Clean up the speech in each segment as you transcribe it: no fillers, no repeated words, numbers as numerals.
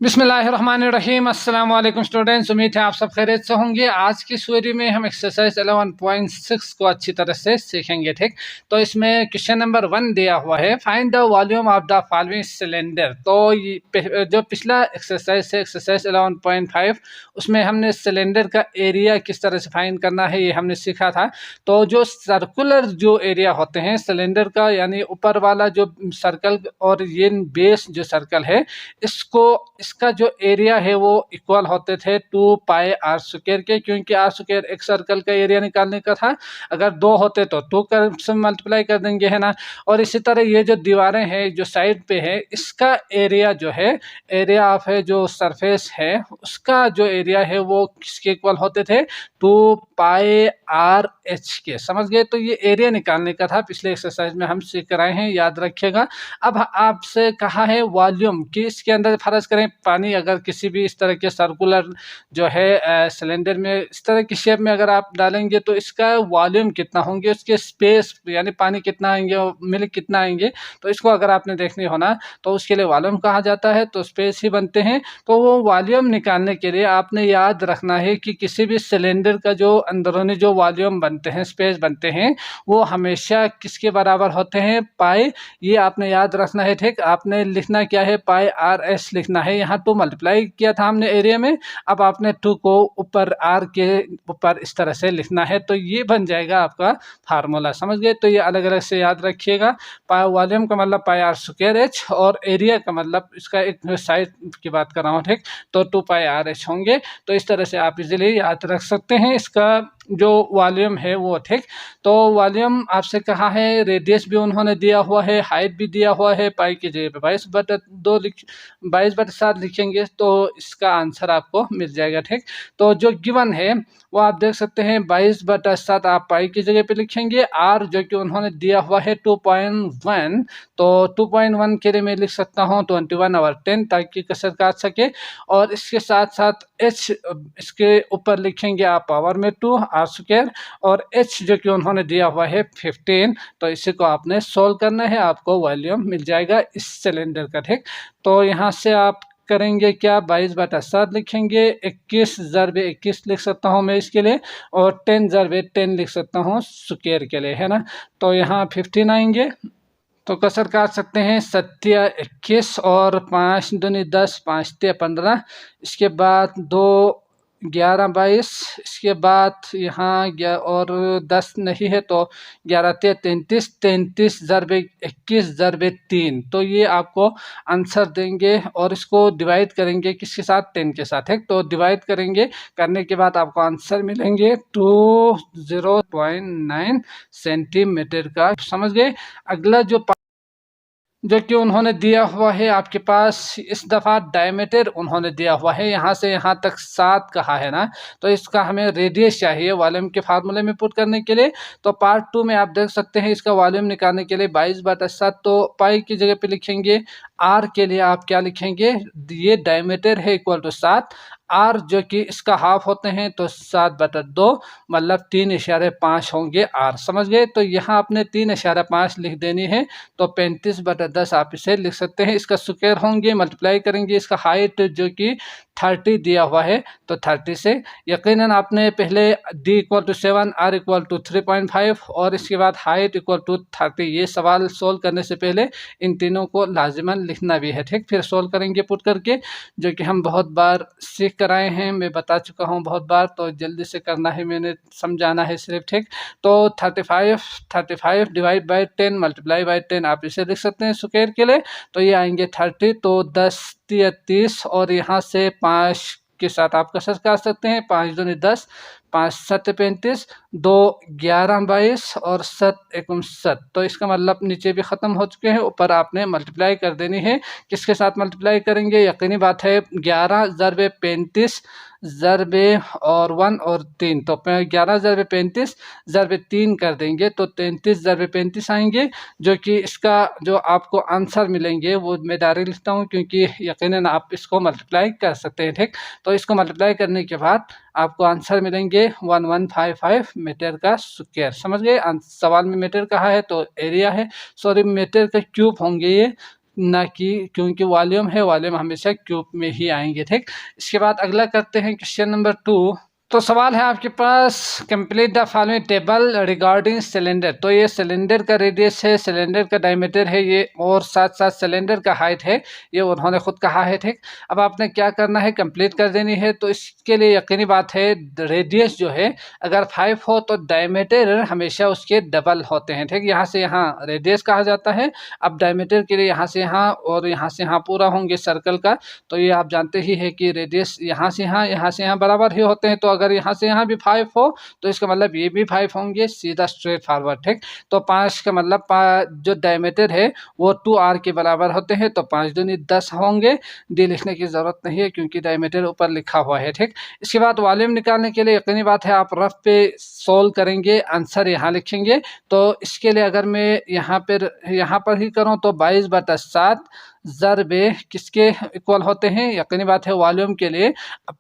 बिस्मिल्लाहिर्रहमानिर्रहीम। अस्सलाम वालेकुम स्टूडेंट्स, उम्मीद है आप सब खैरियत से होंगे। आज की स्टोरी में हम एक्सरसाइज 11.6 को अच्छी तरह से सीखेंगे। ठीक, तो इसमें क्वेश्चन नंबर 1 दिया हुआ है, find the volume of the following cylinder. तो जो पिछला एक्सरसाइज है एक्सरसाइज 11.5, उसमें हमने सिलेंडर का एरिया किस तरह से फाइंड करना है ये हमने सीखा था। तो जो सर्कुलर जो एरिया होते हैं सिलेंडर का, यानी ऊपर वाला जो सर्कल और ये बेस जो सर्कल है, इसका जो एरिया है वो इक्वल होते थे 2 पाई आर स्क्वायर के, क्योंकि आर स्क्वायर एक सर्कल का एरिया निकालने का था। अगर 2 होते तो 2 से मल्टीप्लाई कर देंगे, है ना। और इसी तरह ये जो दीवारें हैं जो साइड पे है, इसका एरिया जो है, एरिया ऑफ है जो सरफेस है, उसका जो एरिया है वो किसके इक्वल होते थे, 2 पाई आर एच के। समझ गए। तो ये एरिया निकालने का था, पिछले एक्सरसाइज में हम सीख कर आए हैं, याद रखिएगा। अब आपसे कहा है वॉल्यूम कि इसके अंदर फर्ज करें पानी अगर किसी भी इस तरह के सर्कुलर जो है सिलेंडर में इस तरह की शेप में अगर आप डालेंगे तो इसका वॉल्यूम कितना होंगे, उसके स्पेस यानी पानी कितना आएंगे और मिल्क कितना आएंगे। तो इसको अगर आपने देखनी हो ना तो उसके लिए वॉल्यूम कहा जाता है, तो स्पेस ही बनते हैं। तो वो वॉल्यूम निकालने के लिए आपने याद रखना है कि किसी भी सिलेंडर का जो अंदरूनी जो वॉल्यूम बनते हैं, स्पेस बनते हैं, वो हमेशा किसके बराबर होते हैं, पाई। ये आपने याद रखना है। ठीक, आपने लिखना क्या है, पाई आर एस लिखना है। यहाँ 2 मल्टीप्लाई किया था हमने एरिया में, अब आपने 2 को ऊपर आर के ऊपर इस तरह से लिखना है, तो ये बन जाएगा आपका फार्मूला। समझ गए। तो ये अलग अलग से याद रखिएगा। पाई वॉल्यूम का मतलब पाई आर स्क्वायर एच, और एरिया का मतलब इसका एक साइड की बात कर रहा हूँ। ठीक, तो 2 पाई आर एच होंगे। तो इस तरह से आप इजीली याद रख सकते हैं इसका जो वॉल्यूम है वो। ठीक, तो वॉल्यूम आपसे कहा है, रेडियस भी उन्होंने दिया हुआ है, हाइट भी दिया हुआ है। पाई की जगह पे 22/7 लिखेंगे तो इसका आंसर आपको मिल जाएगा। ठीक, तो जो गिवन है वो आप देख सकते हैं 22/7 आप पाई की जगह पे लिखेंगे। आर जो कि उन्होंने दिया हुआ है 2.1, तो 2.1 के लिए मैं लिख सकता हूँ 21/10 ताकि कसर काट सके। और इसके साथ साथ एच इसके ऊपर लिखेंगे आप पावर में 2 आर स्क्वायर, और एच जो कि उन्होंने दिया हुआ है 15। तो इसी को आपने सोल्व करना है, आपको वॉल्यूम मिल जाएगा इस सिलेंडर का। ठीक, तो यहाँ से आप करेंगे क्या, 22/7 लिखेंगे, 21/21 लिख सकता हूँ मैं इसके लिए, और 10/10 लिख सकता हूँ स्क्वायर के लिए, है ना। तो यहाँ 15 आएंगे, तो कसर काट सकते हैं 7 21, और 5 दूनी 10, 5 तिया 15, इसके बाद 2 11 22, इसके बाद यहाँ और 10 नहीं है तो 11 तिया 33, 33/21/3। तो ये आपको आंसर देंगे, और इसको डिवाइड करेंगे किसके साथ, 10 के साथ है। तो डिवाइड करेंगे, करने के बाद आपको आंसर मिलेंगे 20.9 सेंटीमीटर का। समझ गए। अगला जो कि उन्होंने दिया हुआ है आपके पास, इस दफ़ा डायमीटर उन्होंने दिया हुआ है, यहाँ से यहाँ तक 7 कहा है ना। तो इसका हमें रेडियस चाहिए वॉल्यूम के फार्मूले में पुट करने के लिए। तो पार्ट 2 में आप देख सकते हैं इसका वॉल्यूम निकालने के लिए 22/7, तो पाई की जगह पे लिखेंगे। आर के लिए आप क्या लिखेंगे, ये डायमीटर है इक्वल टू 7, आर जो कि इसका हाफ होते हैं, तो 7/2 मतलब 3.5 होंगे आर। समझ गए। तो यहाँ आपने 3.5 लिख देनी है, तो 35/10 आप इसे लिख सकते हैं। इसका स्क्वायर होंगे, मल्टीप्लाई करेंगे इसका हाइट जो कि 30 दिया हुआ है, तो 30 से यकीनन आपने पहले D equal to 7, R equal to 3.5, और इसके बाद हाइट इक्वल टू 30। ये सवाल सोल्व करने से पहले इन तीनों को लाजिमन लिखना भी है। ठीक, फिर सोल्व करेंगे पुट करके, जो कि हम बहुत बार सीख कर आए हैं, मैं बता चुका हूँ बहुत बार, तो जल्दी से करना है, मैंने समझाना है सिर्फ। ठीक, तो 35 डिवाइड बाई 10 मल्टीप्लाई बाई 10 आप इसे लिख सकते हैं स्क्वायर के लिए, तो ये आएंगे 30, तो 10 तिया 30, और यहाँ से 5 के साथ आप कसर काट सकते हैं, 5 दूनी 10, 5 7 35, 2 11 22, और 7 59। तो इसका मतलब नीचे भी ख़त्म हो चुके हैं, ऊपर आपने मल्टीप्लाई कर देनी है। किसके साथ मल्टीप्लाई करेंगे, यकीनी बात है 11 ज़रबे 35 ज़रबे और 1 और 3, तो 11 ज़रबे 35 ज़रबे 3 कर देंगे, तो 33 ज़रबे 35 आएंगे, जो कि इसका जो आपको आंसर मिलेंगे वो मैं डायरेक्ट लिखता हूँ, क्योंकि यकीनन आप इसको मल्टीप्लाई कर सकते हैं। ठीक, तो इसको मल्टीप्लाई करने के बाद आपको आंसर मिलेंगे 1155 मीटर का स्क्वायर। समझ गए। सवाल में मीटर कहा है तो एरिया है, सॉरी मीटर का क्यूब होंगे ये, ना कि क्योंकि वॉल्यूम है, वॉल्यूम हमेशा क्यूब में ही आएंगे। ठीक, इसके बाद अगला करते हैं क्वेश्चन नंबर 2। तो सवाल है आपके पास, complete the following table regarding cylinder. तो ये सिलेंडर का रेडियस है, सिलेंडर का डायमीटर है ये, और साथ साथ सिलेंडर का हाइट है, ये उन्होंने खुद कहा है। ठीक, अब आपने क्या करना है, कंप्लीट कर देनी है। तो इसके लिए यकीनी बात है, रेडियस जो है अगर 5 हो तो डायमीटर हमेशा उसके डबल होते हैं। ठीक, यहाँ से यहाँ रेडियस कहा जाता है। अब डायमीटर के लिए यहाँ से यहाँ और यहाँ से यहाँ पूरा होंगे सर्कल का। तो ये आप जानते ही है कि रेडियस यहाँ से यहाँ बराबर ही होते हैं। तो अगर यहाँ से यहाँ भी 5 हो तो इसका मतलब ये भी 5 होंगे, सीधा स्ट्रेट फॉरवर्ड। ठीक, तो 5 का मतलब जो डायमीटर है वो 2r के बराबर होते हैं। तो 5 दूनी 10 होंगे। डी लिखने की जरूरत नहीं है क्योंकि डायमीटर ऊपर लिखा हुआ है। ठीक, इसके बाद वॉल्यूम निकालने के लिए यकीनी बात है आप रफ पे सोल्व करेंगे, आंसर यहाँ लिखेंगे। तो इसके लिए अगर मैं यहाँ पर ही करूँ तो 22/7 ज़रबे किसके इक्वल होते हैं, यकीनी बात है वॉल्यूम के लिए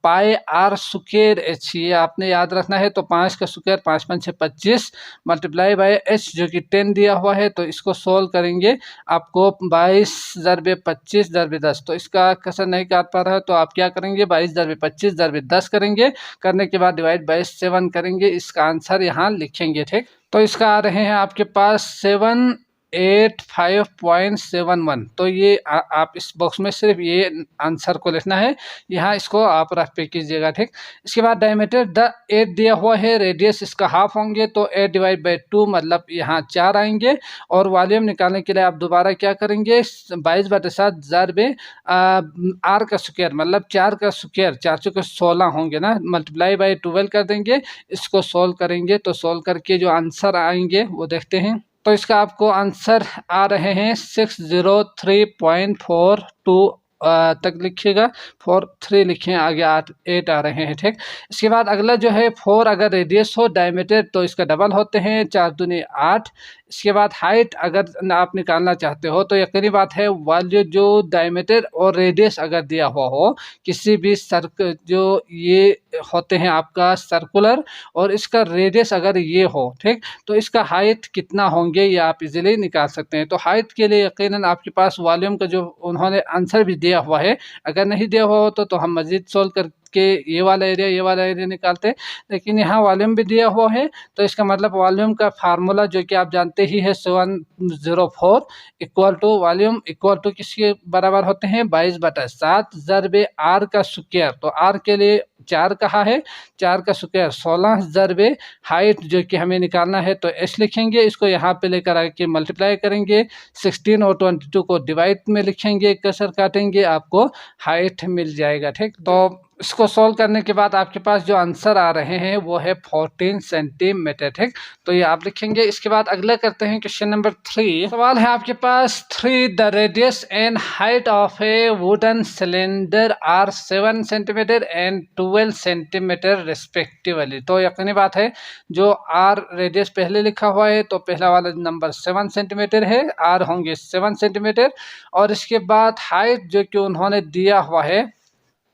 पाई आर स्क्वायर एच, ये आपने याद रखना है। तो 5 का स्क्वायर 5 5 6 25 मल्टीप्लाई बाय एच जो कि 10 दिया हुआ है। तो इसको सोल्व करेंगे आपको 22 ज़रबे 25 ज़रबे 10। तो इसका कसर नहीं काट पा रहा है तो आप क्या करेंगे, 22 ज़रबे 25 ज़रबे 10 करेंगे, करने के बाद डिवाइड बाय 7 करेंगे, इसका आंसर यहाँ लिखेंगे। ठीक, तो इसका आ रहे हैं आपके पास 785.71। तो ये आप इस बॉक्स में सिर्फ ये आंसर को लिखना है, यहाँ इसको आप रफ पे कीजिएगा। ठीक, इसके बाद डायमीटर 8 दिया हुआ है, रेडियस इसका हाफ होंगे तो 8 डिवाइड बाई 2 मतलब यहाँ 4 आएंगे। और वॉल्यूम निकालने के लिए आप दोबारा क्या करेंगे, 22/7 ज़रबे आर का स्क्वायर मतलब 4 का स्क्वायर, 4 चौके 16 होंगे ना, मल्टीप्लाई बाई 12 कर देंगे। इसको सोल्व करेंगे तो सोल्व करके जो आंसर आएंगे वो देखते हैं। तो इसका आपको आंसर आ रहे हैं 603.42 तक लिखिएगा, 43 लिखें, आगे 8 आ रहे हैं। ठीक, इसके बाद अगला जो है 4 अगर रेडियस हो डायमीटर तो इसका डबल होते हैं, 4 दूनी 8। इसके बाद हाइट अगर आप निकालना चाहते हो तो यकीनी बात है वॉल्यूम जो डायमीटर और रेडियस अगर दिया हुआ हो किसी भी सर्कल, जो ये होते हैं आपका सर्कुलर, और इसका रेडियस अगर ये हो, ठीक, तो इसका हाइट कितना होंगे ये आप इजीली निकाल सकते हैं। तो हाइट के लिए यकीनन आपके पास वॉल्यूम का जो उन्होंने आंसर भी दिया हुआ है, अगर नहीं दिया हुआ हो तो हम मजीद सोल्व करके ये वाला एरिया निकालते हैं, लेकिन यहाँ वॉल्यूम भी दिया हुआ है। तो इसका मतलब वॉल्यूम का फार्मूला जो कि आप जानते ही है 704 equal to volume equal to किसके बराबर होते हैं, 22/7 ज़रबे आर का स्क्वायर। तो आर के लिए 4 कहा है, 4 का स्क्वायर 16 ज़रबे हाइट जो कि हमें निकालना है तो एच लिखेंगे, इसको यहाँ पे लेकर आके मल्टीप्लाई करेंगे, 16 और 22 को डिवाइड में लिखेंगे, कसर काटेंगे, आपको हाइट मिल जाएगा। ठीक, तो इसको सोल्व करने के बाद आपके पास जो आंसर आ रहे हैं वो है 14 सेंटीमीटर। ठीक, तो ये आप लिखेंगे। इसके बाद अगला करते हैं क्वेश्चन नंबर 3। सवाल है आपके पास 3 the radius and height of a wooden cylinder are 7 centimetre and 12 centimetre respectively. तो यकीनी बात है जो आर रेडियस पहले लिखा हुआ है तो पहला वाला नंबर 7 सेंटीमीटर है, आर होंगे 7 सेंटीमीटर, और इसके बाद हाइट जो कि उन्होंने दिया हुआ है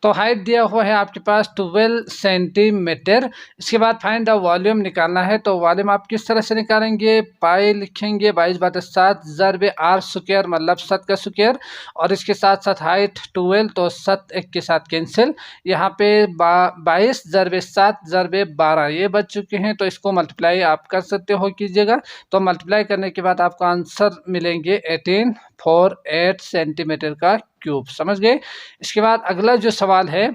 तो हाइट दिया हुआ है आपके पास 12 सेंटीमीटर। इसके बाद फाइंड द वॉल्यूम निकालना है। तो वॉल्यूम आप किस तरह से निकालेंगे, पाई लिखेंगे 22/7 ज़रबे आर स्क्वायर मतलब 7 का स्क्वायर, और इसके साथ साथ हाइट 12 तो 7 एक के साथ कैंसिल, यहाँ पे 22 ज़रबे 7 ज़रबे 12 ये बच चुके हैं। तो इसको मल्टीप्लाई आप कर सकते हो कीजिएगा। तो मल्टीप्लाई करने के बाद आपको आंसर मिलेंगे 1848 सेंटीमीटर का क्यूब। समझ गए। इसके बाद अगला जो सवाल है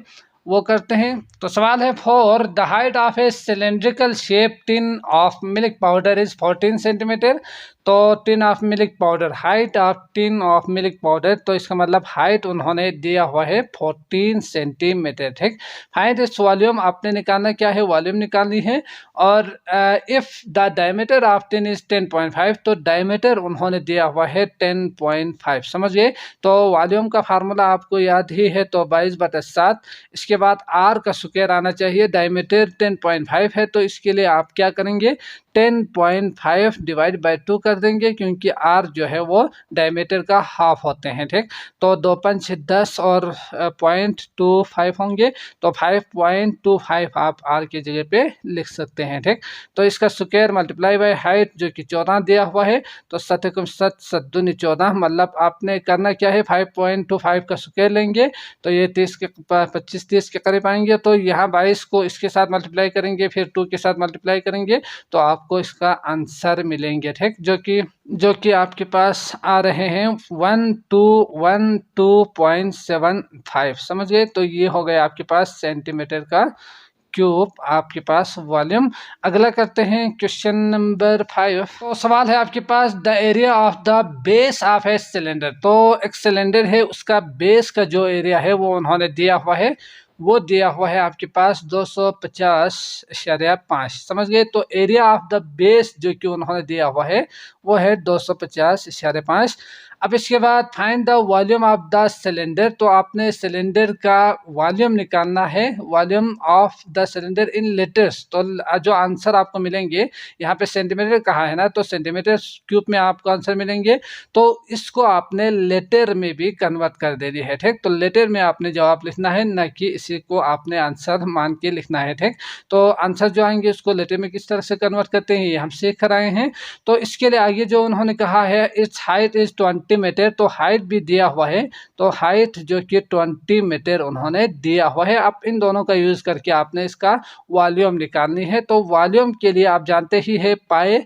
वो करते हैं। तो सवाल है 4 the height of a cylindrical shape tin of milk powder is 14 centimetre. तो tin of milk powder, height of tin of milk powder, तो इसका मतलब हाइट उन्होंने दिया हुआ है 14 सेंटीमीटर। ठीक, फाइंड इट्स वॉल्यूम, आपने निकालना क्या है, वॉल्यूम निकालनी है। और if the diameter of tin is 10.5 तो डायमीटर उन्होंने दिया हुआ है 10.5। समझिए। तो वॉल्यूम का फार्मूला आपको याद ही है, तो 22/7, इसके बाद आर का स्क्वायर आना चाहिए, डायमीटर 10.5 है तो इसके लिए आप क्या करेंगे 10.5 डिवाइड बाई 2 कर कर देंगे क्योंकि आर जो है वो डायमीटर का हाफ होते हैं, ठीक। तो 2 पंच 10 और 0.25 होंगे, तो 5.25 आप आर की जगह पे लिख सकते हैं, ठीक। तो इसका स्क्वायर मल्टीप्लाई बाय हाइट जो कि 14 दिया हुआ है, तो 7 × 7 7 दूनी 14, मतलब आपने करना क्या है 5.25 का स्क्वायर लेंगे तो ये 25-30 के करीब आएंगे। तो यहाँ 22 को इसके साथ मल्टीप्लाई करेंगे, फिर 2 के साथ मल्टीप्लाई करेंगे तो आपको इसका आंसर मिलेंगे, ठीक, जो कि आपके पास आ रहे हैं 1212.75, समझ गए। तो ये हो गया आपके पास सेंटीमीटर का क्यूब आपके पास वॉल्यूम। अगला करते हैं क्वेश्चन नंबर 5। तो सवाल है आपके पास the area of the base of a cylinder. तो एक सिलेंडर है, उसका बेस का जो एरिया है वो उन्होंने दिया हुआ है, वो दिया हुआ है आपके पास 250.5, समझ गए। तो एरिया ऑफ द बेस जो कि उन्होंने दिया हुआ है वो है 250.5। अब इसके बाद find the volume of the cylinder. तो आपने सिलेंडर का वॉल्यूम निकालना है, volume of the cylinder in litres. तो जो आंसर आपको मिलेंगे, यहाँ पे सेंटीमीटर कहा है ना, तो सेंटीमीटर क्यूब में आपको आंसर मिलेंगे, तो इसको आपने लीटर में भी कन्वर्ट कर देनी है, ठीक। तो लीटर में आपने जवाब लिखना है, न कि इसी को आपने आंसर मान के लिखना है, ठीक। तो आंसर जो आएंगे उसको लीटर में किस तरह से कन्वर्ट करते हैं ये हम सीख कर आए हैं। तो इसके लिए आगे जो उन्होंने कहा है इट्स हाइट इज 20 मीटर, तो हाइट भी दिया हुआ है, तो हाइट जो कि 20 मीटर उन्होंने दिया हुआ है। अब इन दोनों का यूज करके आपने इसका वॉल्यूम निकालनी है। तो वॉल्यूम के लिए आप जानते ही है पाई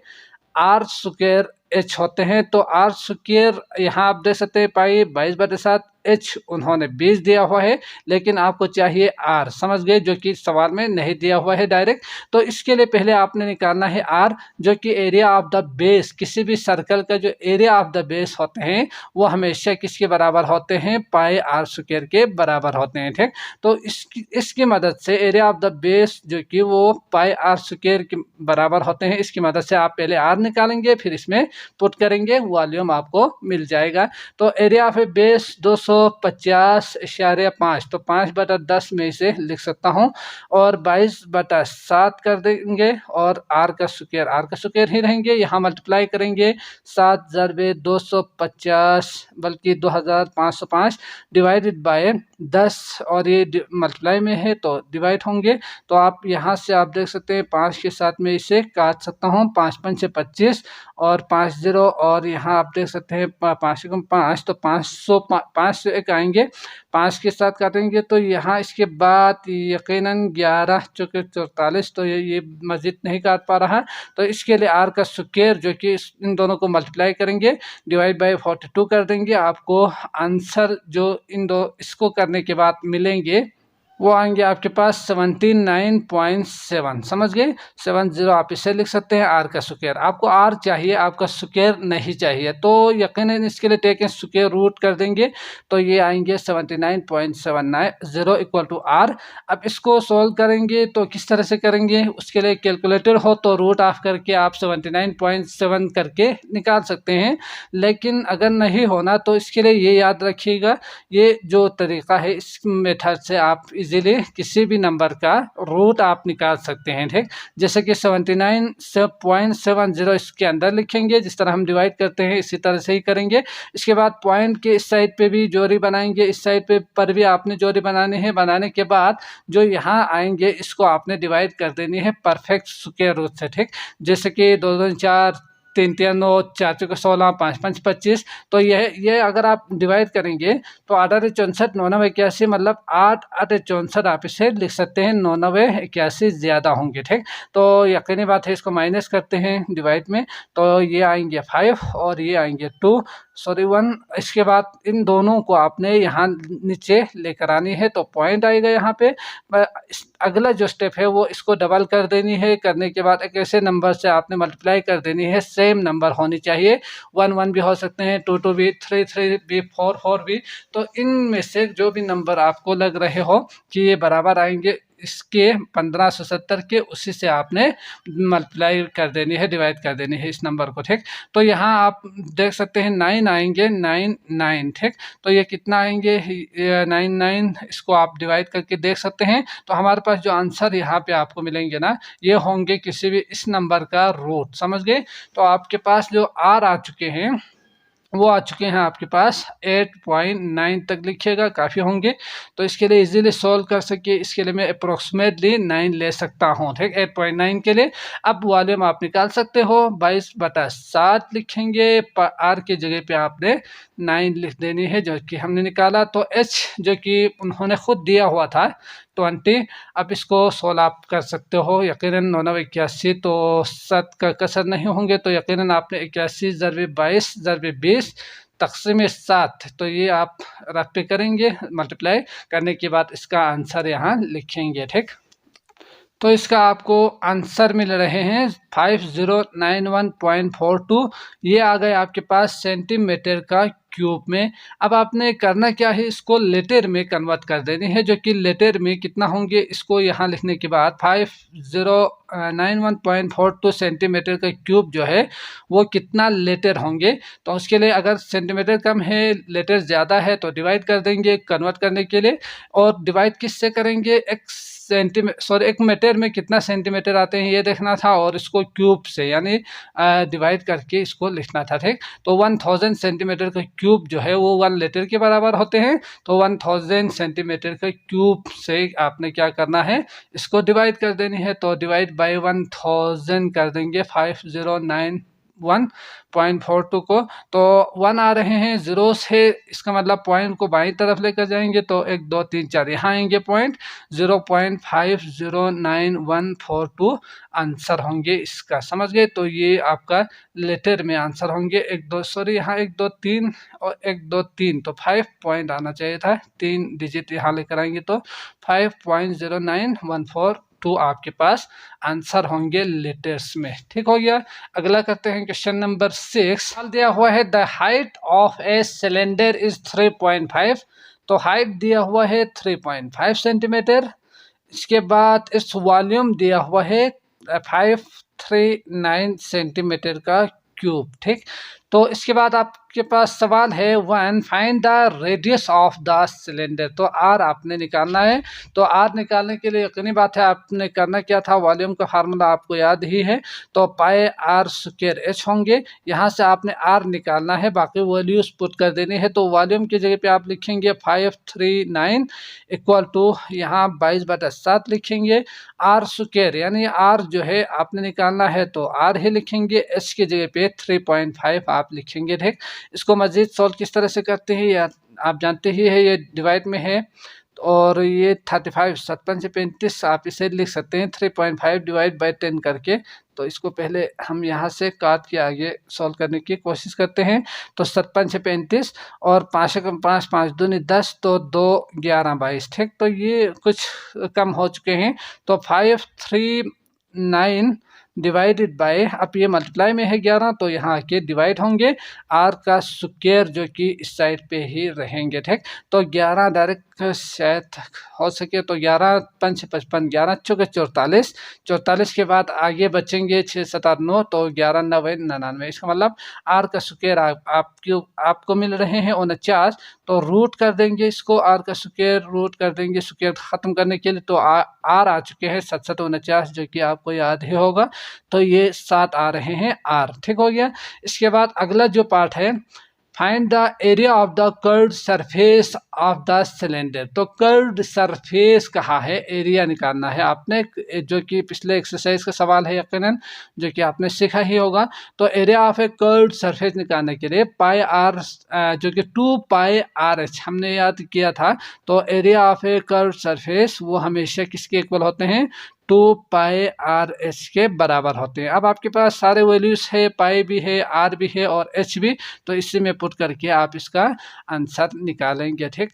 आर स्क्वायर एच होते हैं। तो आर स्क्वायर यहाँ आप देख सकते हैं पाई 22/7, एच उन्होंने 20 दिया हुआ है, लेकिन आपको चाहिए आर, समझ गए, जो कि सवाल में नहीं दिया हुआ है डायरेक्ट। तो इसके लिए पहले आपने निकालना है आर, जो कि एरिया ऑफ द बेस, किसी भी सर्कल का जो एरिया ऑफ द बेस होते हैं वो हमेशा किसके बराबर होते हैं, पाई आर स्क्वायर के बराबर होते हैं, ठीक। तो इसकी मदद से एरिया ऑफ द बेस जो कि वो पाई आर स्क्वायर के बराबर होते हैं, इसकी मदद से आप पहले आर निकालेंगे, फिर इसमें पुट करेंगे, वॉल्यूम आपको मिल जाएगा। तो एरिया ऑफ ए बेस 250.5, तो 5/10 में इसे लिख सकता हूँ, और 22/7 कर देंगे, और आर का स्क्वायर ही रहेंगे, यहाँ मल्टीप्लाई करेंगे 7 × 250 बल्कि 2505 डिवाइडेड बाय 10, और ये मल्टीप्लाई में है तो डिवाइड होंगे। तो आप यहाँ से आप देख सकते हैं 5 के साथ में इसे काट सकता हूँ, 5 × 5 = 25 और 5 0, और यहाँ आप देख सकते हैं 5 × 5 तो 500 एक आएंगे, 5 के साथ काटेंगे तो यहाँ इसके बाद यकीनन 11 चौके 44, तो ये मस्जिद नहीं काट पा रहा। तो इसके लिए आर का स्क्वायर जो कि इन दोनों को मल्टीप्लाई करेंगे, डिवाइड बाय 42 कर देंगे, आपको आंसर जो इसको करने के बाद मिलेंगे वो आएंगे आपके पास 79.7, समझ गए। 70 आप इसे लिख सकते हैं, आर का स्क्वायर। आपको आर चाहिए, आपका स्क्वायर नहीं चाहिए, तो यकीनन इसके लिए टेक स्क्वायर रूट कर देंगे, तो ये आएंगे 79.790 = आर। अब इसको सॉल्व करेंगे तो किस तरह से करेंगे, उसके लिए कैलकुलेटर हो तो रूट ऑफ करके आप 79.7 करके निकाल सकते हैं, लेकिन अगर नहीं होना तो इसके लिए ये याद रखिएगा, ये जो तरीका है इस मेथड से आप इजीली किसी भी नंबर का रूट आप निकाल सकते हैं, ठीक। जैसे कि 79.70 इसके अंदर लिखेंगे, जिस तरह हम डिवाइड करते हैं इसी तरह से ही करेंगे। इसके बाद पॉइंट के इस साइड पे भी जोड़ी बनाएंगे, इस साइड पे पर भी आपने जोड़ी बनाने हैं। बनाने के बाद जो यहाँ आएंगे इसको आपने डिवाइड कर देनी है परफेक्ट स्क्वायर रूट से, ठीक। जैसे कि 2 2 4, 3 3 9, 4 4 16, 5 5 25, तो ये अगर आप डिवाइड करेंगे तो 8 8 64, 9 9 81, मतलब 8 8 64 आप इसे लिख सकते हैं, 9 9 81 ज़्यादा होंगे, ठीक। तो यकीनी बात है, इसको माइनस करते हैं डिवाइड में, तो ये आएंगे 5 और ये आएंगे 1। इसके बाद इन दोनों को आपने यहाँ नीचे लेकर आनी है, तो पॉइंट आएगा यहाँ पे। अगला जो स्टेप है वो इसको डबल कर देनी है, करने के बाद एक ऐसे नंबर से आपने मल्टीप्लाई कर देनी है, सेम नंबर होनी चाहिए, 1 1 भी हो सकते हैं, 2 2 भी, 3 3 भी, 4 4 भी। तो इनमें से जो भी नंबर आपको लग रहे हो कि ये बराबर आएंगे, इसके 1570 के उसी से आपने मल्टीप्लाई कर देनी है, डिवाइड कर देनी है इस नंबर को। ठीक, तो यहाँ आप देख सकते हैं 9 आएंगे, 9 9। ठीक, तो ये कितना आएंगे, 9 9, इसको आप डिवाइड करके देख सकते हैं। तो हमारे पास जो आंसर यहाँ पे आपको मिलेंगे ना, ये होंगे किसी भी इस नंबर का रूट, समझ गए। तो आपके पास जो आर आ चुके हैं वो आ चुके हैं आपके पास 8.9 तक लिखिएगा, काफ़ी होंगे। तो इसके लिए इजीली सॉल्व कर सके, इसके लिए मैं अप्रोक्सीमेटली 9 ले सकता हूँ। ठीक, 8.9 के लिए अब वॉल्यूम आप निकाल सकते हो, 22/7 लिखेंगे, आर की जगह पे आपने 9 लिख देनी है जो कि हमने निकाला। तो एच जो कि उन्होंने खुद दिया हुआ था 20, अब इसको सोल्व आप कर सकते हो। यकीनन 9 81, तो 7 का कसर नहीं होंगे, तो यकीनन आपने 81 × 22 × 20 तक़सीम 7, तो ये आप रफ पे करेंगे, मल्टीप्लाई करने के बाद इसका आंसर यहाँ लिखेंगे। ठीक, तो इसका आपको आंसर मिल रहे हैं 5091.42, ये आ गए आपके पास सेंटीमीटर का क्यूब में। अब आपने करना क्या है, इसको लीटर में कन्वर्ट कर देनी है, जो कि लीटर में कितना होंगे, इसको यहाँ लिखने के बाद 5091.42 सेंटीमीटर का क्यूब जो है वो कितना लीटर होंगे। तो उसके लिए अगर सेंटीमीटर कम है, लीटर ज़्यादा है, तो डिवाइड कर देंगे कन्वर्ट करने के लिए। और डिवाइड किससे करेंगे, एक मीटर में कितना सेंटीमीटर आते हैं ये देखना था, और इसको क्यूब से यानी डिवाइड करके इसको लिखना था। ठीक, तो 1000 सेंटीमीटर का क्यूब जो है वो 1 लीटर के बराबर होते हैं। तो 1000 सेंटीमीटर का क्यूब से आपने क्या करना है, इसको डिवाइड कर देनी है। तो डिवाइड बाय 1000 कर देंगे 5091.42 को। तो 1 आ रहे हैं जीरो से, इसका मतलब पॉइंट को बाईं तरफ लेकर जाएंगे, तो 1 2 3 4 यहाँ आएंगे पॉइंट, 0.509142 आंसर होंगे इसका, समझ गए। तो ये आपका लेटर में आंसर होंगे 1 2, सॉरी यहाँ 1 2 3 और 1 2 3, तो 5 पॉइंट आना चाहिए था, 3 डिजिट यहाँ लेकर आएंगे तो 5.0914 आपके पास आंसर होंगे लीटर्स में। ठीक हो गया। अगला करते हैं क्वेश्चन नंबर 6। दिया हुआ है the height of a cylinder is 3.5, तो हाइट दिया हुआ है 3.5 सेंटीमीटर। इसके बाद इस वॉल्यूम दिया हुआ है 539 सेंटीमीटर का क्यूब। ठीक, तो इसके बाद आपके पास सवाल है 1 find the radius of the cylinder. तो आर आपने निकालना है। तो आर निकालने के लिए यकीनी बात है आपने करना क्या था, वॉल्यूम का फार्मूला आपको याद ही है, तो पाई आर स्क्वायर एच होंगे, यहाँ से आपने आर निकालना है, बाकी वैल्यूज पुट कर देनी है। तो वॉल्यूम की जगह पे आप लिखेंगे 539 इक्वल टू यहाँ 22/7 लिखेंगे, आर स्क्वायर यानी आर जो है आपने निकालना है तो आर ही लिखेंगे, एच की जगह पे 3.5 आप लिखेंगे। ठीक, इसको मजीद सॉल्व किस तरह से करते हैं या आप जानते ही है, ये डिवाइड में है और ये 35 57 से 35 आप इसे लिख सकते हैं 3.5 डिवाइड बाय 10 करके। तो इसको पहले हम यहाँ से काट के आगे सॉल्व करने की कोशिश करते हैं। तो 57 से 35 और 5 से 5 5 दूनी 10, तो 2 11 22। ठीक, तो ये कुछ कम हो चुके हैं। तो 539 डिवाइडेड बाय, अब ये मल्टीप्लाई में है 11, तो यहाँ के डिवाइड होंगे, आर का स्क्वायर जो कि इस साइड पे ही रहेंगे। ठीक, तो 11 डायरेक्ट शायद हो सके तो 11 5 55, 11 चौके 44, 44 के बाद आगे बचेंगे 6 7 8 9, तो 11 9 99। इसका मतलब आर का स्क्वायर आपको मिल रहे हैं 49, तो रूट कर देंगे इसको, आर का स्क्वायर रूट कर देंगे, स्क्वायर खत्म करने के लिए। तो आर आ चुके हैं 7 7 49, जो कि आपको याद ही होगा, तो ये 7 आ रहे हैं आर। ठीक हो गया। इसके बाद अगला जो पार्ट है, find the area of the curved surface of the cylinder. तो कर्व्ड सरफेस कहाँ है, एरिया निकालना है आपने, जो कि पिछले एक्सरसाइज का सवाल है यकीनन, जो कि आपने सीखा ही होगा। तो area of A curved surface निकालने के लिए पाई आर जो कि 2 पाई आर एच हमने याद किया था। तो area of A curved surface वो हमेशा किसके इक्वल होते हैं, 2 पाई आर एच के बराबर होते हैं। अब आपके पास सारे वैल्यूज है, पाई भी है, आर भी है और एच भी, तो इसी में पुट करके आप इसका आंसर निकालेंगे। ठीक,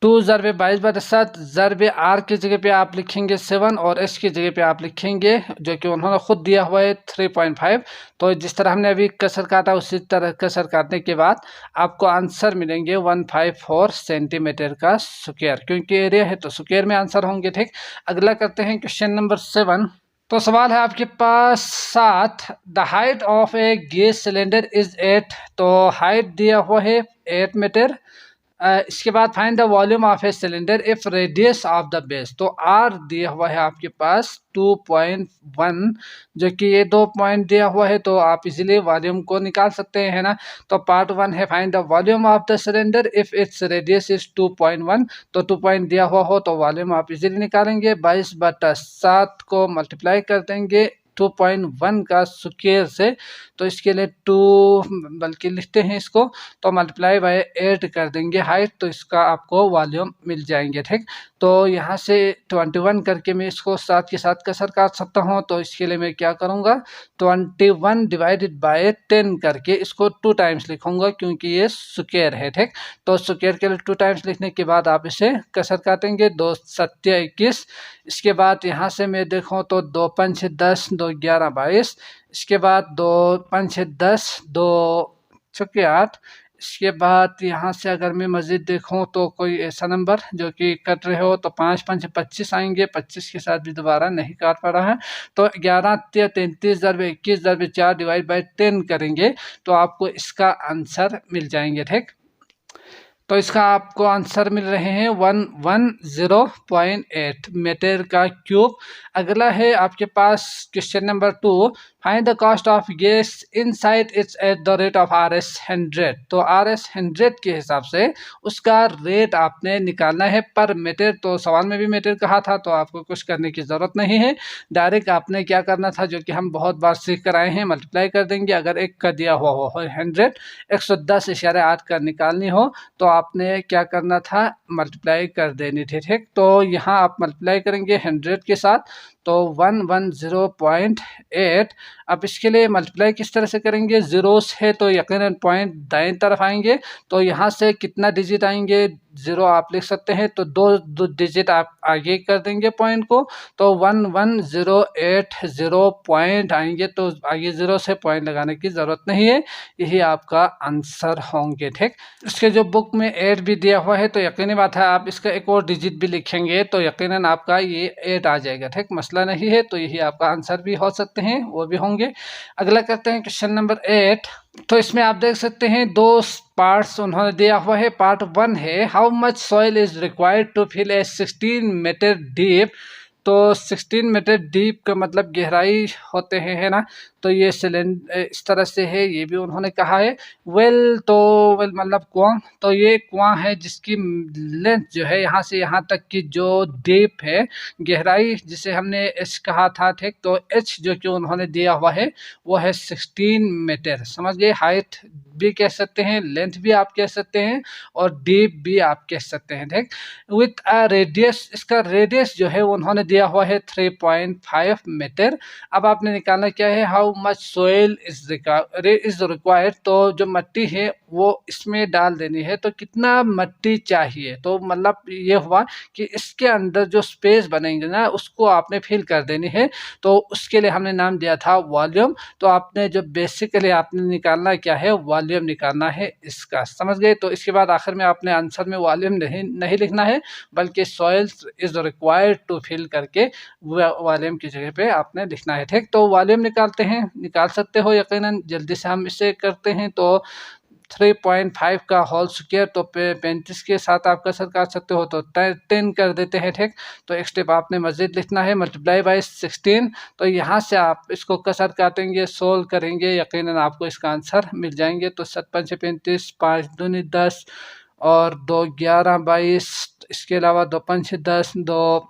2 ज़रबे 22/7 ज़रबे आर की जगह पे आप लिखेंगे 7 और एच की जगह पे आप लिखेंगे जो कि उन्होंने खुद दिया हुआ है 3.5। तो जिस तरह हमने अभी कसर काटा उसी तरह कसर काटने के बाद आपको आंसर मिलेंगे 154 सेंटीमीटर का स्क्वायर, क्योंकि एरिया है तो स्क्वायर में आंसर होंगे। ठीक, अगला करते हैं क्वेश्चन नंबर 7। तो सवाल है आपके पास 7, the height of A gas cylinder is 8। तो हाइट दिया हुआ है 8 मीटर। इसके बाद find the volume of a cylinder if radius of the base. तो आर दिया हुआ है आपके पास 2.1, जो कि ये 2 पॉइंट दिया हुआ है, तो आप इजीली वॉल्यूम को निकाल सकते हैं, है ना। तो पार्ट 1 है find the volume of the cylinder if its radius is 2.1। तो 2 पॉइंट दिया हुआ हो तो वॉल्यूम आप इजीली निकालेंगे। 22/7 को मल्टीप्लाई कर देंगे 2.1 का स्क्वायर से, तो इसके लिए 2 बल्कि लिखते हैं इसको, तो मल्टीप्लाई बाय 8 कर देंगे हाइट, तो इसका आपको वॉल्यूम मिल जाएंगे। ठीक, तो यहाँ से 21 करके मैं इसको 7 के साथ कसर काट सकता हूँ। तो इसके लिए मैं क्या करूँगा, 21 डिवाइडेड बाय 10 करके इसको 2 टाइम्स लिखूँगा, क्योंकि ये स्क्वायर है। ठीक, तो स्क्वायर के लिए 2 टाइम्स लिखने के बाद आप इसे कसर काटेंगे, 2 7 21। इसके बाद यहाँ से मैं देखूँ तो 2 5 10, 2 11 22। इसके बाद 2 5 10, 2 6 8। इसके बाद यहाँ से अगर मैं मज़ीद देखूँ तो कोई ऐसा नंबर जो कि कट रहे हो, तो 5 5 25 आएंगे। 25 के साथ भी दोबारा नहीं काट पा रहा है, तो 11 33 ज़रबे 21 ज़रबे 4 डिवाइड बाई 10 करेंगे तो आपको इसका आंसर मिल जाएंगे। ठीक, तो इसका आपको आंसर मिल रहे हैं 110.8 मीटर का क्यूब। अगला है आपके पास question number 2, find the cost of gas inside its at the rate of RS 100। तो RS 100 के हिसाब से उसका रेट आपने निकालना है पर मीटर। तो सवाल में भी मीटर कहा था, तो आपको कुछ करने की ज़रूरत नहीं है, डायरेक्ट आपने क्या करना था जो कि हम बहुत बार सीख कर आए हैं, मल्टीप्लाई कर देंगे। अगर एक का दिया हुआ हो 100 110.8 का निकालनी हो तो आपने क्या करना था, मल्टीप्लाई कर देनी थी। ठीक, तो यहाँ आप मल्टीप्लाई करेंगे 100 के साथ, तो 110.8। अब इसके लिए मल्टीप्लाई किस तरह से करेंगे, जीरोस है तो यकीनन पॉइंट दाएं तरफ आएंगे, तो यहाँ से कितना डिजिट आएंगे, 0 आप लिख सकते हैं, तो दो डिजिट आप आगे कर देंगे पॉइंट को, तो 11080 पॉइंट आएंगे, तो आगे 0 से पॉइंट लगाने की ज़रूरत नहीं है, यही आपका आंसर होंगे। ठीक, इसके जो बुक में 8 भी दिया हुआ है, तो यकीनी बात है आप इसका एक और डिजिट भी लिखेंगे तो यकीनन आपका ये 8 आ जाएगा। ठीक, मसला नहीं है, तो यही आपका आंसर भी हो सकते हैं, वो भी होंगे। अगला करते हैं क्वेश्चन नंबर 8। तो इसमें आप देख सकते हैं 2 पार्ट्स उन्होंने दिया हुआ है। पार्ट 1 है how much soil is required to fill a 16 metre deep. तो 16 मीटर डीप का मतलब गहराई होते हैं, है ना। तो ये सिलेंडर इस तरह से है, ये भी उन्होंने कहा है। तो वेल मतलब कुआं, तो ये कुआं है जिसकी लेंथ जो है यहाँ से यहाँ तक की जो डीप है, गहराई जिसे हमने एच कहा था। ठीक, तो एच जो कि उन्होंने दिया हुआ है वो है 16 मीटर। समझ गए, हाइट भी कह सकते हैं, लेंथ भी आप कह सकते हैं, और डीप भी आप कह सकते हैं। ठीक, विथ अ रेडियस, इसका रेडियस जो है उन्होंने दिया हुआ है 3.5 मीटर। अब आपने निकालना क्या है, how much soil is required. तो जो मिट्टी है वो इसमें डाल देनी है, तो कितना मिट्टी चाहिए, तो मतलब ये हुआ कि इसके अंदर जो स्पेस बनेंगे ना उसको आपने फिल कर देनी है, तो उसके लिए हमने नाम दिया था वॉल्यूम। तो आपने जो बेसिकली आपने निकालना क्या है, वॉल्यूम निकालना है इसका, समझ गए। तो इसके बाद आखिर में आपने आंसर में वॉल्यूम नहीं लिखना है, बल्कि soil is required to fill करके वॉल्यूम की जगह पे आपने लिखना है। ठीक, तो वॉल्यूम निकालते हैं, निकाल सकते हो यकीनन, जल्दी से हम इसे करते हैं। तो 3.5 का होल स्क्वायर, तो 35 के साथ आप कसर काट सकते हो, तो 10 कर देते हैं। ठीक, तो एक स्टेप आपने मजीद लिखना है, मल्टीप्लाई बाय 16। तो यहाँ से आप इसको कसर काटेंगे, सोल्व करेंगे, यकीनन आपको इसका आंसर मिल जाएंगे। तो 7 5 35, 5 दूनी 10 और 2 11 22। इसके अलावा 2 5 10, 2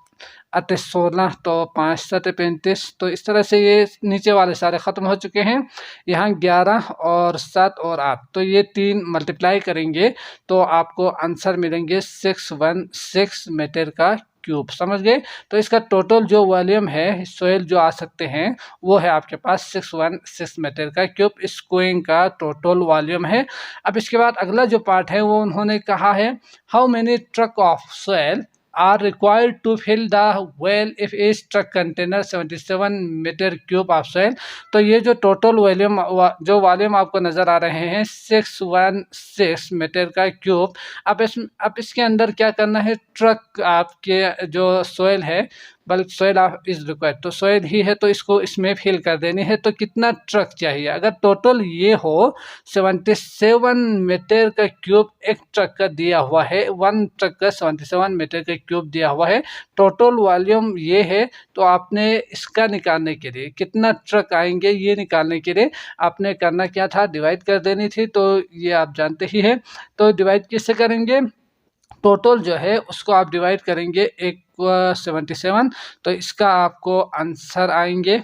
8 16, तो 5 7 35। तो इस तरह से ये नीचे वाले सारे ख़त्म हो चुके हैं। यहाँ 11 और 7 और 8, तो ये 3 मल्टीप्लाई करेंगे तो आपको आंसर मिलेंगे 616 मीटर का क्यूब। समझ गए? तो इसका टोटल जो वॉल्यूम है सोइल जो आ सकते हैं वो है आपके पास 616 मीटर का क्यूब। इस कुएं का टोटल वॉल्यूम है। अब इसके बाद अगला जो पार्ट है वो उन्होंने कहा है how many truck of soil are required to fill the well if each truck container 77 metre cube of soil. तो ये जो टोटल वॉल्यूम जो वॉल्यूम आपको नज़र आ रहे हैं 616 मीटर का क्यूब। अब इसके अंदर क्या करना है, ट्रक आपके जो सोइल है बल्कि सोइल ऑफ इज रिक्वायर्ड, तो सोइल ही है तो इसको इसमें फिल कर देनी है। तो कितना ट्रक चाहिए, अगर टोटल ये हो 77 मीटर का क्यूब एक ट्रक का दिया हुआ है, वन ट्रक का 77 मीटर का क्यूब दिया हुआ है, टोटल वॉल्यूम ये है। तो आपने इसका निकालने के लिए कितना ट्रक आएंगे ये निकालने के लिए आपने करना क्या था, डिवाइड कर देनी थी। तो ये आप जानते ही है। तो डिवाइड किससे करेंगे, टोटल जो है उसको आप डिवाइड करेंगे 77। तो इसका आपको आंसर आएंगे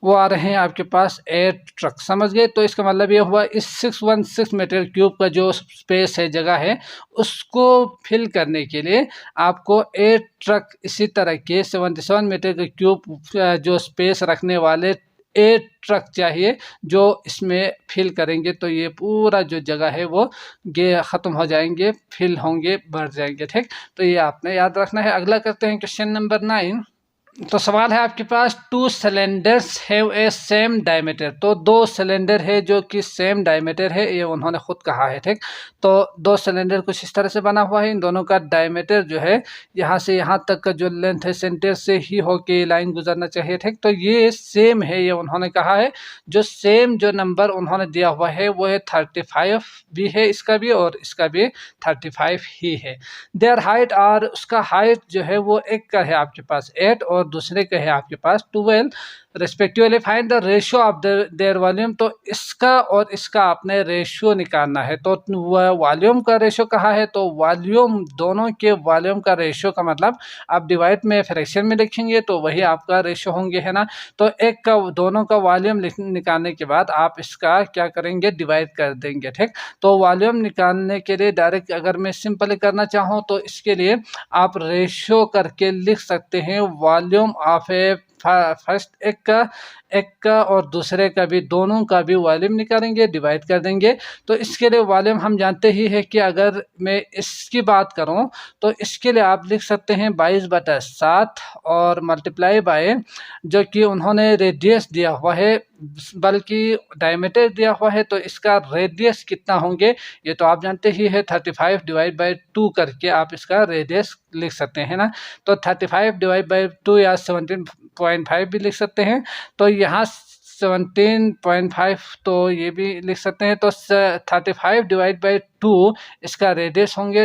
वो आ रहे हैं आपके पास 8 ट्रक। समझ गए? तो इसका मतलब ये हुआ इस 616 मीटर क्यूब का जो स्पेस है, जगह है, उसको फिल करने के लिए आपको 8 ट्रक इसी तरह के 77 मीटर के क्यूब जो स्पेस रखने वाले 8 ट्रक चाहिए जो इसमें फिल करेंगे। तो ये पूरा जो जगह है वो ख़त्म हो जाएंगे, फिल होंगे, बढ़ जाएंगे। ठीक, तो ये आपने याद रखना है। अगला करते हैं क्वेश्चन नंबर 9। तो सवाल है आपके पास two cylinders have a same diameter. तो दो सिलेंडर है जो कि सेम डायमीटर है, ये उन्होंने खुद कहा है। ठीक, तो दो सिलेंडर कुछ इस तरह से बना हुआ है, इन दोनों का डायमीटर जो है यहाँ से यहाँ तक का जो लेंथ है सेंटर से ही होके लाइन गुजरना चाहिए। ठीक, तो ये सेम है, ये उन्होंने कहा है। जो सेम जो नंबर उन्होंने दिया हुआ है वो है 35 भी है, इसका भी और इसका भी 35 ही है। देयर हाइट, और उसका हाइट जो है वो एक का है आपके पास 8 और दूसरे का है आपके पास 12 respectively. Find the ratio of their volume. तो इसका और इसका आपने रेशियो निकालना है। तो वॉल्यूम का रेशियो कहा है, तो वॉल्यूम दोनों के वॉल्यूम का रेशियो का मतलब आप डिवाइड में फ्रैक्शन में लिखेंगे तो वही आपका रेशियो होंगे, है ना। तो एक का दोनों का वॉल्यूम निकालने के बाद आप इसका क्या करेंगे, डिवाइड कर देंगे। ठीक, तो वॉल्यूम निकालने के लिए डायरेक्ट अगर मैं सिंपली करना चाहूँ तो इसके लिए आप रेशियो करके लिख सकते हैं वॉल्यूम ऑफ ए फर्स्ट एक का और दूसरे का भी, दोनों का भी वॉल्यूम निकालेंगे, डिवाइड कर देंगे। तो इसके लिए वॉल्यूम हम जानते ही है कि अगर मैं इसकी बात करूं तो इसके लिए आप लिख सकते हैं 22/7 और मल्टीप्लाई बाय जो कि उन्होंने रेडियस दिया हुआ है बल्कि डायमीटर दिया हुआ है, तो इसका रेडियस कितना होंगे ये तो आप जानते ही है। 35 डिवाइड बाई 2 करके आप इसका रेडियस लिख सकते हैं ना। तो 35 डिवाइड बाई 2 या 17.5 भी लिख सकते हैं। तो यहाँ 17.5 तो ये भी लिख सकते हैं। तो 35 डिवाइड बाई 2 इसका रेडियस होंगे,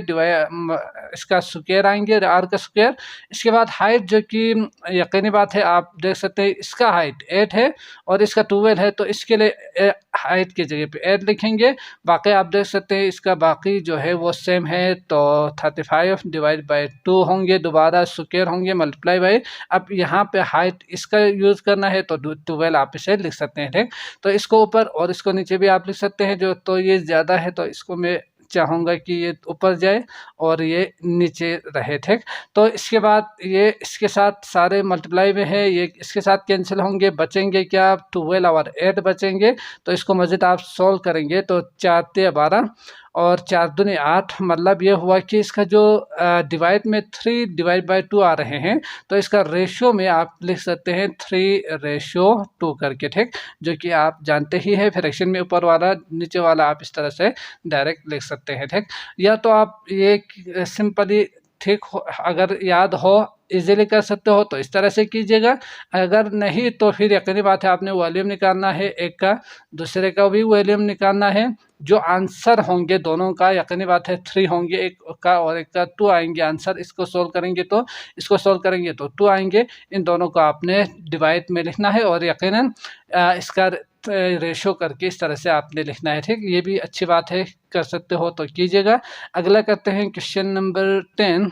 इसका स्क्वायर आएंगे, आर का स्क्वायर। इसके बाद हाइट जो कि यकीनी बात है आप देख सकते हैं इसका हाइट 8 है और इसका 12 है, तो इसके लिए हाइट की जगह पे 8 लिखेंगे। बाकी आप देख सकते हैं इसका बाकी जो है वो सेम है। तो 35 डिवाइड बाई 2 होंगे, दोबारा स्क्वायर होंगे, मल्टीप्लाई बाई, अब यहाँ पे हाइट इसका यूज़ करना है तो 12 आप इसे लिख सकते हैं। ठीक, तो इसको ऊपर और इसको नीचे भी आप लिख सकते हैं। जो तो ये ज़्यादा है तो इसको मैं चाहूँगा कि ये ऊपर जाए और ये नीचे रहे। ठीक, तो इसके बाद ये इसके साथ सारे मल्टीप्लाई में है, ये इसके साथ कैंसिल होंगे, बचेंगे क्या, 12 और 8 बचेंगे। तो इसको मज़ीद आप सॉल्व करेंगे तो 4 × 12 और 4 दूनी 8, मतलब ये हुआ कि इसका जो डिवाइड में 3 डिवाइड बाई 2 आ रहे हैं, तो इसका रेशियो में आप लिख सकते हैं 3:2 करके। ठीक, जो कि आप जानते ही है फ्रैक्शन में ऊपर वाला नीचे वाला आप इस तरह से डायरेक्ट लिख सकते हैं। ठीक, या तो आप ये सिंपली ठीक हो, अगर याद हो इजीली कर सकते हो तो इस तरह से कीजिएगा। अगर नहीं तो फिर यकीनी बात है आपने वॉल्यूम निकालना है, एक का दूसरे का भी वॉल्यूम निकालना है। जो आंसर होंगे दोनों का यकीनी बात है 3 होंगे, एक का और एक का 2 आएंगे आंसर। इसको सोल्व करेंगे तो इसको सोल्व करेंगे तो 2 आएंगे। इन दोनों को आपने डिवाइड में लिखना है और यकीनन इसका रेशो करके इस तरह से आपने लिखना है। ठीक, ये भी अच्छी बात है, कर सकते हो तो कीजिएगा। अगला करते हैं क्वेश्चन नंबर 10।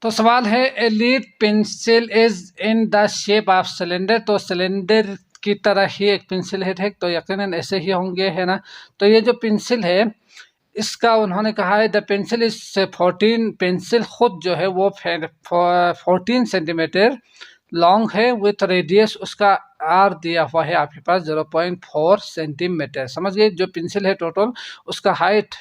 तो सवाल है a lead pencil is in the shape of cylinder. तो सिलेंडर की तरह ही एक पेंसिल है। ठीक, तो यकीनन ऐसे ही होंगे, है ना। तो ये जो पेंसिल है इसका उन्होंने कहा है द पेंसिल इज 14, पेंसिल खुद जो है वो 14 सेंटीमीटर लॉन्ग है विथ रेडियस उसका आर दिया हुआ है आपके पास 0.4 सेंटीमीटर। समझ गए, जो पेंसिल है टोटल उसका हाइट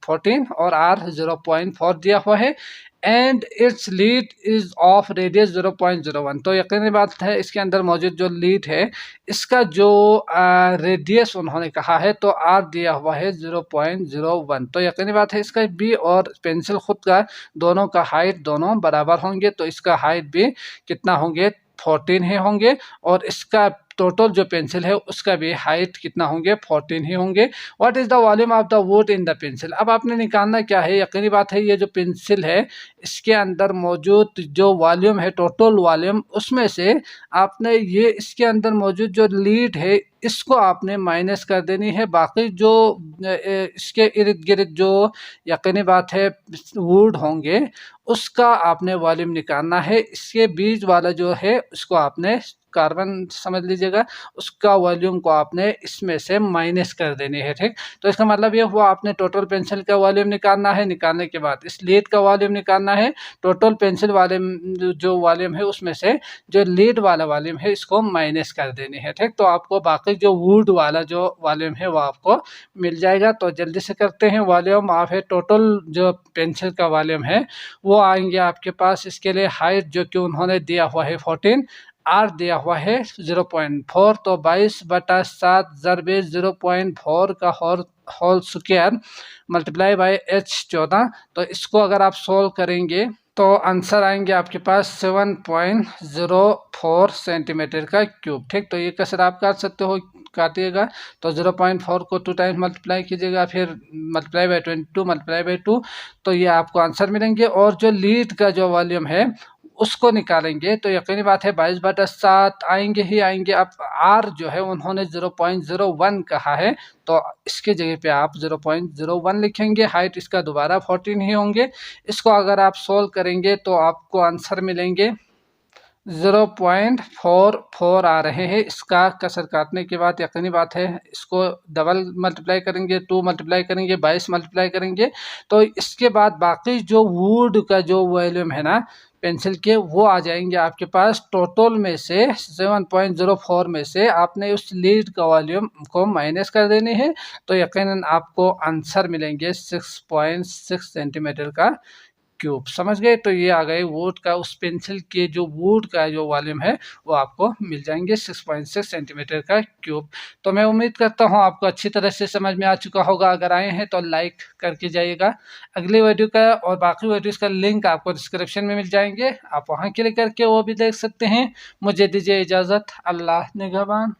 14 और आर 0.4 दिया हुआ है and it's lead is of radius 0.01। तो यकीनी बात है इसके अंदर मौजूद जो लीड है इसका जो रेडियस उन्होंने कहा है तो आर दिया हुआ है 0.01। तो यकीनी बात है इसका बी और पेंसिल खुद का दोनों का हाइट दोनों बराबर होंगे, तो इसका हाइट भी कितना होंगे 14 ही होंगे और इसका टोटल जो पेंसिल है उसका भी हाइट कितना होंगे 14 ही होंगे। What is the volume of the would in the pencil. अब आपने निकालना क्या है, यकीनी बात है ये जो पेंसिल है इसके अंदर मौजूद जो वॉल्यूम है टोटल वॉल्यूम उसमें से आपने ये इसके अंदर मौजूद जो लीड है इसको आपने माइनस कर देनी है, बाकी जो इसके इर्द गिर्द जो यकीनी बात है वुड होंगे उसका आपने वॉल्यूम निकालना है। इसके बीच वाला जो है उसको आपने कार्बन समझ लीजिएगा, उसका वॉल्यूम को आपने इसमें से माइनस कर देनी है। ठीक, तो इसका मतलब ये हुआ आपने टोटल पेंसिल का वॉल्यूम निकालना है, निकालने के बाद इस लीड का वॉल्यूम निकालना है, टोटल पेंसिल वॉल्यूम जो वॉल्यूम है उसमें से जो लीड वाला वॉल्यूम है इसको माइनस कर देनी है। ठीक, तो आपको बाकी जो वुड वाला जो वॉल्यूम है वो आपको मिल जाएगा। तो जल्दी से करते हैं, वॉल्यूम आप है टोटल जो पेंसिल का वॉल्यूम है वो आएंगे आपके पास। इसके लिए हाइट जो कि उन्होंने दिया हुआ है 14, आर दिया हुआ है 0.4, तो 22/7 ज़रबे 0.4 का whole square multiply by h 14। तो इसको अगर आप सोल्व करेंगे तो आंसर आएंगे आपके पास 7.04 सेंटीमीटर का क्यूब। ठीक, तो ये कसर आप काट सकते हो, काटिएगा तो 0.4 को 2 टाइम्स मल्टीप्लाई कीजिएगा, फिर मल्टीप्लाई बाय 22 मल्टीप्लाई बाय 2, तो ये आपको आंसर मिलेंगे। और जो लीड का जो वॉल्यूम है उसको निकालेंगे तो यकीनी बात है 22/7 आएंगे ही आएंगे। अब आर जो है उन्होंने 0.01 कहा है तो इसके जगह पे आप 0.01 लिखेंगे, हाइट इसका दोबारा 14 ही होंगे। इसको अगर आप सोल्व करेंगे तो आपको आंसर मिलेंगे 0.44 आ रहे हैं। इसका कसर काटने के बाद यकीनी बात है इसको डबल मल्टीप्लाई करेंगे, 2 मल्टीप्लाई करेंगे, 22 मल्टीप्लाई करेंगे, तो इसके बाद बाकी जो वुड का जो वॉल्यूम है ना पेंसिल के वो आ जाएंगे आपके पास। टोटल में से 7.04 में से आपने उस लीड का वॉल्यूम को माइनस कर देने हैं, तो यकीनन आपको आंसर मिलेंगे 6.6 सेंटीमीटर का क्यूब। समझ गए, तो ये आ गए वुड का, उस पेंसिल के जो वुड का जो वॉल्यूम है वो आपको मिल जाएंगे 6.6 सेंटीमीटर का क्यूब। तो मैं उम्मीद करता हूँ आपको अच्छी तरह से समझ में आ चुका होगा। अगर आए हैं तो लाइक करके जाइएगा। अगली वीडियो का और बाकी वीडियोस का लिंक आपको डिस्क्रिप्शन में मिल जाएंगे, आप वहाँ क्लिक करके वो भी देख सकते हैं। मुझे दीजिए इजाज़त, अल्लाह निगहबान।